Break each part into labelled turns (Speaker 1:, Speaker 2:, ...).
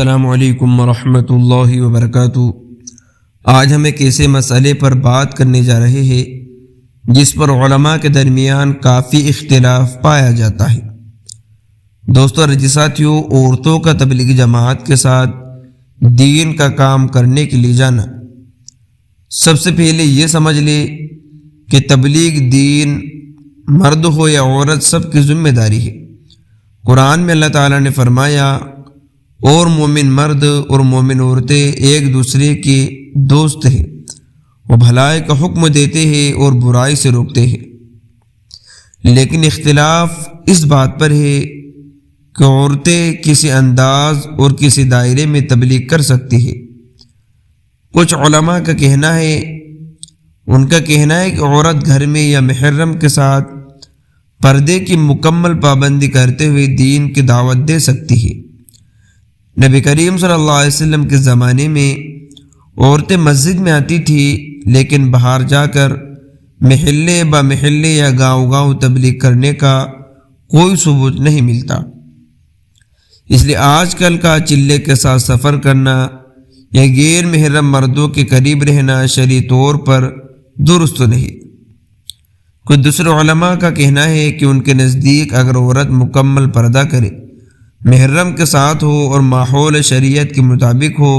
Speaker 1: السلام علیکم ورحمۃ اللہ وبرکاتہ۔ آج ہم ایک ایسے مسئلے پر بات کرنے جا رہے ہیں جس پر علماء کے درمیان کافی اختلاف پایا جاتا ہے۔ دوستو اور ساتھیو، عورتوں کا تبلیغی جماعت کے ساتھ دین کا کام کرنے کے لیے جانا۔ سب سے پہلے یہ سمجھ لے کہ تبلیغ دین مرد ہو یا عورت سب کی ذمہ داری ہے۔ قرآن میں اللہ تعالیٰ نے فرمایا، اور مومن مرد اور مومن عورتیں ایک دوسرے کے دوست ہیں، وہ بھلائی کا حکم دیتے ہیں اور برائی سے روکتے ہیں۔ لیکن اختلاف اس بات پر ہے کہ عورتیں کسی انداز اور کسی دائرے میں تبلیغ کر سکتی ہیں۔ کچھ علماء کا کہنا ہے، ان کا کہنا ہے کہ عورت گھر میں یا محرم کے ساتھ پردے کی مکمل پابندی کرتے ہوئے دین کی دعوت دے سکتی ہے۔ نبی کریم صلی اللہ علیہ وسلم کے زمانے میں عورتیں مسجد میں آتی تھیں، لیکن باہر جا کر محلے با محلے یا گاؤں گاؤں تبلیغ کرنے کا کوئی ثبوت نہیں ملتا۔ اس لیے آج کل کا چلے کے ساتھ سفر کرنا یا غیر محرم مردوں کے قریب رہنا شرعی طور پر درست نہیں۔ کچھ دوسرے علماء کا کہنا ہے کہ ان کے نزدیک اگر عورت مکمل پردہ کرے، محرم کے ساتھ ہو اور ماحول شریعت کے مطابق ہو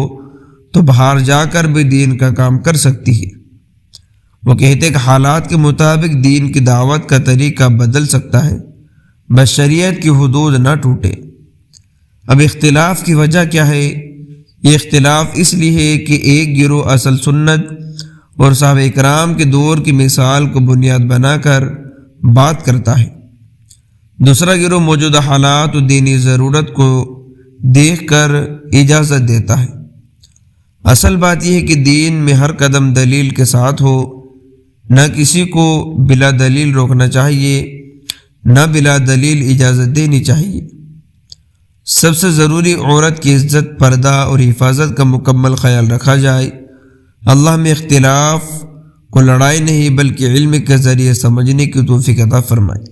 Speaker 1: تو باہر جا کر بھی دین کا کام کر سکتی ہے۔ وہ کہتے کہ حالات کے مطابق دین کی دعوت کا طریقہ بدل سکتا ہے، بس شریعت کی حدود نہ ٹوٹے۔ اب اختلاف کی وجہ کیا ہے؟ یہ اختلاف اس لیے ہے کہ ایک گروہ اصل سنت اور صحابہ اکرام کے دور کی مثال کو بنیاد بنا کر بات کرتا ہے، دوسرا گروہ موجودہ حالات و دینی ضرورت کو دیکھ کر اجازت دیتا ہے۔ اصل بات یہ ہے کہ دین میں ہر قدم دلیل کے ساتھ ہو، نہ کسی کو بلا دلیل روکنا چاہیے، نہ بلا دلیل اجازت دینی چاہیے۔ سب سے ضروری عورت کی عزت، پردہ اور حفاظت کا مکمل خیال رکھا جائے۔ اللہ میں اختلاف کو لڑائی نہیں بلکہ علم کے ذریعے سمجھنے کی توفیق عطا فرمائے،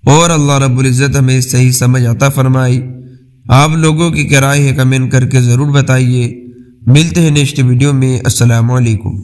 Speaker 1: اور اللہ رب العزت ہمیں صحیح سمجھ عطا فرمائی۔ آپ لوگوں کی کیا رائے ہے کمنٹ کر کے ضرور بتائیے۔ ملتے ہیں نیکسٹ ویڈیو میں۔ السلام علیکم۔